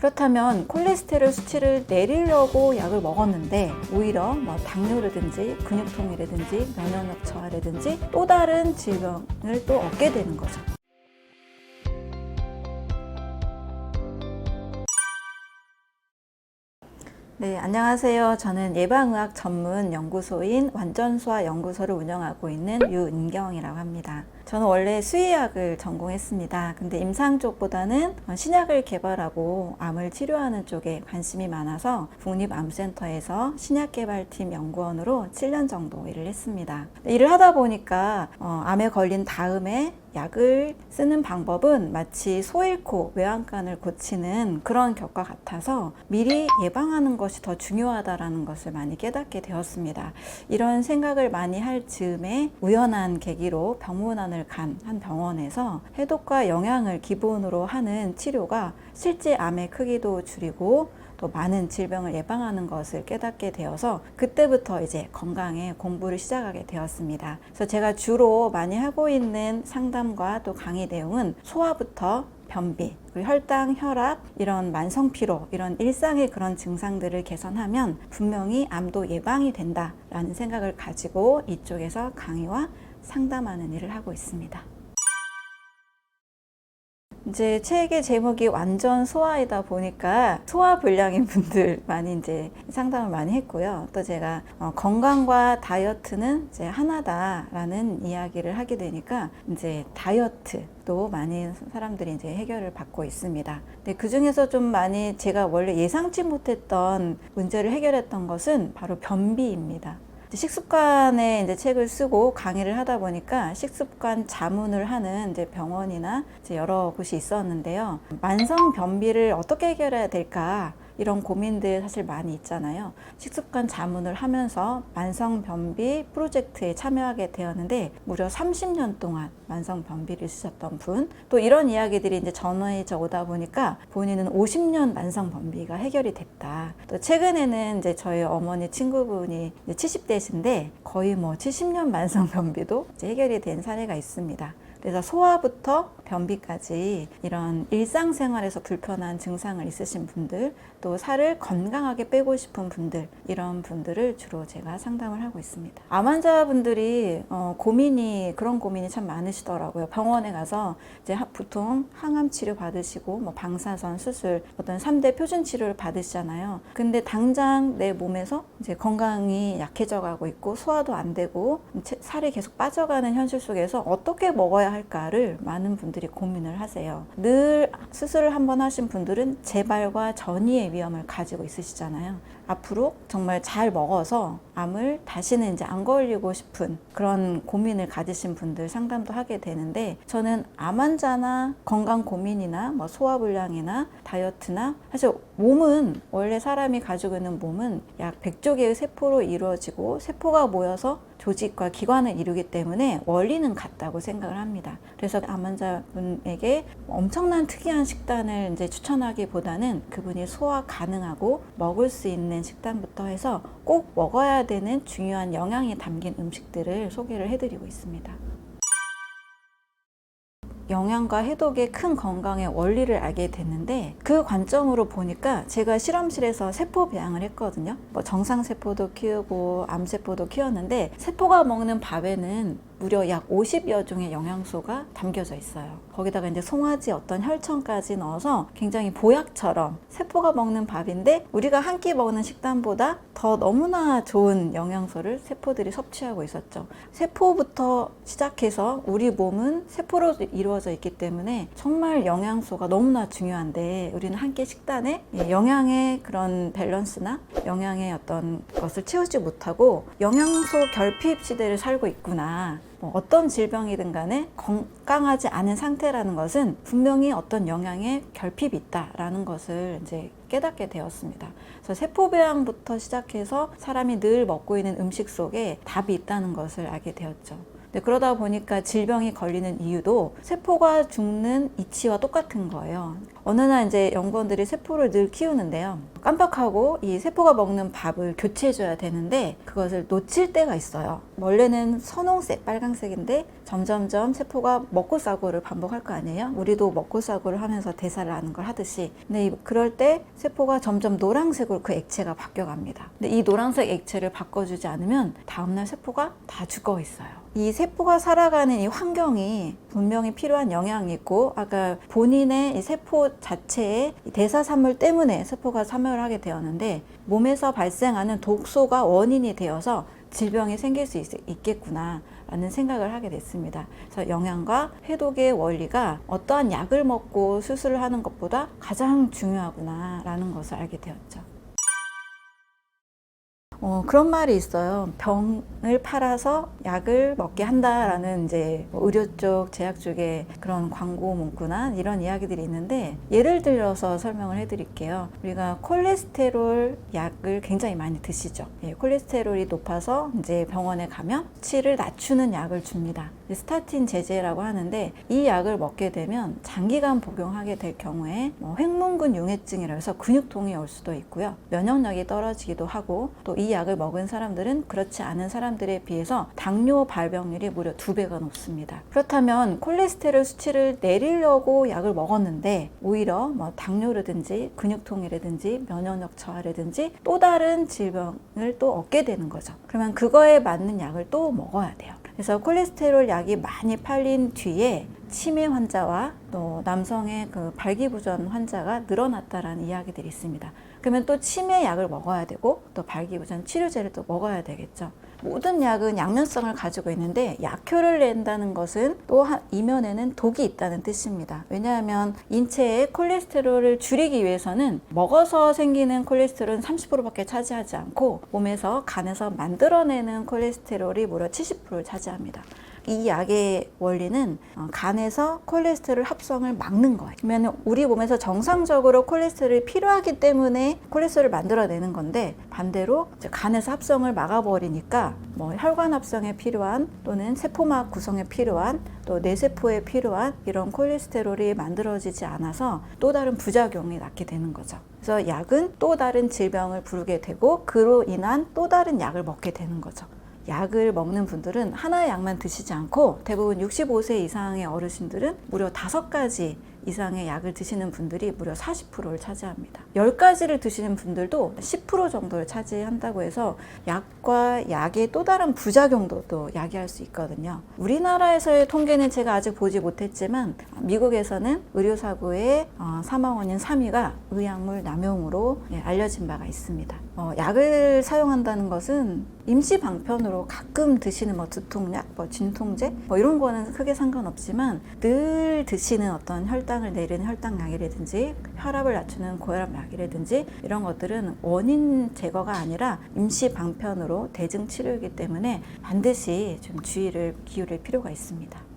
그렇다면 콜레스테롤 수치를 내리려고 약을 먹었는데 오히려 당뇨라든지 근육통이라든지 면역력 저하라든지 또 다른 질병을 또 얻게 되는 거죠. 네, 안녕하세요. 저는 예방의학 전문 연구소인 완전소아연구소를 운영하고 있는 유은경이라고 합니다. 저는 원래 수의학을 전공했습니다. 근데 임상 쪽보다는 신약을 개발하고 암을 치료하는 쪽에 관심이 많아서 국립암센터에서 신약개발팀 연구원으로 7년 정도 일을 했습니다. 일을 하다 보니까 암에 걸린 다음에 약을 쓰는 방법은 마치 소 잃고 외양간을 고치는 그런 격과 같아서 미리 예방하는 것이 더 중요하다는 것을 많이 깨닫게 되었습니다. 이런 생각을 많이 할 즈음에 우연한 계기로 병문안을 간 한 병원에서 해독과 영양을 기본으로 하는 치료가 실제 암의 크기도 줄이고 또 많은 질병을 예방하는 것을 깨닫게 되어서 그때부터 이제 건강에 공부를 시작하게 되었습니다. 그래서 제가 주로 많이 하고 있는 상담과 또 강의 내용은 소화부터 변비, 그리고 혈당, 혈압, 이런 만성피로, 이런 일상의 그런 증상들을 개선하면 분명히 암도 예방이 된다라는 생각을 가지고 이쪽에서 강의와 상담하는 일을 하고 있습니다. 이제 책의 제목이 완전 소아이다 보니까 소아불량인 분들 많이 이제 상담을 많이 했고요. 또 제가 건강과 다이어트는 이제 하나다라는 이야기를 하게 되니까 이제 다이어트도 많은 사람들이 이제 해결을 받고 있습니다. 근데 그 중에서 좀 많이 제가 원래 예상치 못했던 문제를 해결했던 것은 바로 변비입니다. 식습관에 이제 책을 쓰고 강의를 하다 보니까 식습관 자문을 하는 이제 병원이나 이제 여러 곳이 있었는데요. 만성 변비를 어떻게 해결해야 될까? 이런 고민들 사실 많이 있잖아요. 식습관 자문을 하면서 만성변비 프로젝트에 참여하게 되었는데 무려 30년 동안 만성변비를 쓰셨던 분, 또 이런 이야기들이 이제 전해져 오다 보니까 본인은 50년 만성변비가 해결이 됐다. 또 최근에는 이제 저희 어머니 친구분이 70대신데 거의 70년 만성변비도 이제 해결이 된 사례가 있습니다. 그래서 소화부터 변비까지 이런 일상생활에서 불편한 증상을 있으신 분들, 또 살을 건강하게 빼고 싶은 분들, 이런 분들을 주로 제가 상담을 하고 있습니다. 암 환자분들이 그런 고민이 참 많으시더라고요. 병원에 가서 이제 보통 항암 치료 받으시고 방사선 수술, 어떤 3대 표준 치료를 받으시잖아요. 근데 당장 내 몸에서 이제 건강이 약해져 가고 있고 소화도 안 되고 살이 계속 빠져가는 현실 속에서 어떻게 먹어야 할까를 많은 분들이 고민을 하세요. 늘 수술을 한번 하신 분들은 재발과 전이의 위험을 가지고 있으시잖아요. 앞으로 정말 잘 먹어서 암을 다시는 이제 안 걸리고 싶은 그런 고민을 가지신 분들 상담도 하게 되는데, 저는 암 환자나 건강 고민이나 소화불량이나 다이어트나 사실 몸은 원래 사람이 가지고 있는 몸은 약 100조 개의 세포로 이루어지고 세포가 모여서 조직과 기관을 이루기 때문에 원리는 같다고 생각을 합니다. 그래서 암 환자분에게 엄청난 특이한 식단을 이제 추천하기보다는 그분이 소화 가능하고 먹을 수 있는 식단부터 해서 꼭 먹어야 되는 중요한 영양이 담긴 음식들을 소개를 해드리고 있습니다. 영양과 해독의 큰 건강의 원리를 알게 됐는데, 그 관점으로 보니까 제가 실험실에서 세포 배양을 했거든요. 정상세포도 키우고 암세포도 키웠는데 세포가 먹는 밥에는 무려 약 50여 종의 영양소가 담겨져 있어요. 거기다가 이제 송아지 어떤 혈청까지 넣어서 굉장히 보약처럼 세포가 먹는 밥인데 우리가 한 끼 먹는 식단보다 더 너무나 좋은 영양소를 세포들이 섭취하고 있었죠. 세포부터 시작해서 우리 몸은 세포로 이루어져 있기 때문에 정말 영양소가 너무나 중요한데 우리는 한 끼 식단에 영양의 그런 밸런스나 영양의 어떤 것을 채우지 못하고 영양소 결핍 시대를 살고 있구나. 어떤 질병이든 간에 건강하지 않은 상태라는 것은 분명히 어떤 영양의 결핍이 있다라는 것을 이제 깨닫게 되었습니다. 그래서 세포 배양부터 시작해서 사람이 늘 먹고 있는 음식 속에 답이 있다는 것을 알게 되었죠. 그러다 보니까 질병이 걸리는 이유도 세포가 죽는 이치와 똑같은 거예요. 어느 날 이제 연구원들이 세포를 늘 키우는데요. 깜빡하고 이 세포가 먹는 밥을 교체해줘야 되는데 그것을 놓칠 때가 있어요. 원래는 선홍색, 빨강색인데 점점점 세포가 먹고 싸고를 반복할 거 아니에요? 우리도 먹고 싸고를 하면서 대사를 하는 걸 하듯이. 근데 그럴 때 세포가 점점 노란색으로 그 액체가 바뀌어갑니다. 근데 이 노란색 액체를 바꿔주지 않으면 다음날 세포가 다 죽어 있어요. 이 세포가 살아가는 이 환경이 분명히 필요한 영향이 있고, 아까 본인의 이 세포 자체의 대사산물 때문에 세포가 사멸을 하게 되었는데, 몸에서 발생하는 독소가 원인이 되어서 질병이 생길 수 있겠구나 라는 생각을 하게 됐습니다. 그래서 영양과 해독의 원리가 어떠한 약을 먹고 수술을 하는 것보다 가장 중요하구나 라는 것을 알게 되었죠. 그런 말이 있어요. 병을 팔아서 약을 먹게 한다라는 이제 의료 쪽, 제약 쪽의 그런 광고 문구나 이런 이야기들이 있는데, 예를 들어서 설명을 해드릴게요. 우리가 콜레스테롤 약을 굉장히 많이 드시죠. 예, 콜레스테롤이 높아서 이제 병원에 가면 수치를 낮추는 약을 줍니다. 스타틴 제제라고 하는데, 이 약을 먹게 되면 장기간 복용하게 될 경우에 횡문근 융해증이라 해서 근육통이 올 수도 있고요. 면역력이 떨어지기도 하고, 또 이 약을 먹은 사람들은 그렇지 않은 사람들에 비해서 당뇨 발병률이 무려 2배가 높습니다. 그렇다면 콜레스테롤 수치를 내리려고 약을 먹었는데 오히려 당뇨라든지 근육통이라든지 면역력 저하라든지 또 다른 질병을 또 얻게 되는 거죠. 그러면 그거에 맞는 약을 또 먹어야 돼요. 그래서 콜레스테롤 약이 많이 팔린 뒤에 치매 환자와 또 남성의 그 발기부전 환자가 늘어났다라는 이야기들이 있습니다. 그러면 또 치매 약을 먹어야 되고 또 발기부전 치료제를 또 먹어야 되겠죠. 모든 약은 양면성을 가지고 있는데, 약효를 낸다는 것은 또 이면에는 독이 있다는 뜻입니다. 왜냐하면 인체의 콜레스테롤을 줄이기 위해서는 먹어서 생기는 콜레스테롤은 30%밖에 차지하지 않고 몸에서 간에서 만들어내는 콜레스테롤이 무려 70%를 차지합니다. 이 약의 원리는 간에서 콜레스테롤 합성을 막는 거예요. 그러면 우리 몸에서 정상적으로 콜레스테롤이 필요하기 때문에 콜레스테롤을 만들어내는 건데, 반대로 간에서 합성을 막아버리니까 혈관 합성에 필요한, 또는 세포막 구성에 필요한, 또 뇌세포에 필요한 이런 콜레스테롤이 만들어지지 않아서 또 다른 부작용이 낳게 되는 거죠. 그래서 약은 또 다른 질병을 부르게 되고, 그로 인한 또 다른 약을 먹게 되는 거죠. 약을 먹는 분들은 하나의 약만 드시지 않고, 대부분 65세 이상의 어르신들은 무려 5가지 이상의 약을 드시는 분들이 무려 40%를 차지합니다. 10가지를 드시는 분들도 10% 정도를 차지한다고 해서 약과 약의 또 다른 부작용도 또 야기할 수 있거든요. 우리나라에서의 통계는 제가 아직 보지 못했지만, 미국에서는 의료사고의 사망 원인 3위가 의약물 남용으로 알려진 바가 있습니다. 약을 사용한다는 것은 임시 방편으로 가끔 드시는 두통약, 진통제 이런 거는 크게 상관없지만, 늘 드시는 어떤 혈당을 내리는 혈당약이라든지 혈압을 낮추는 고혈압약이라든지 이런 것들은 원인 제거가 아니라 임시 방편으로 대증 치료이기 때문에 반드시 좀 주의를 기울일 필요가 있습니다.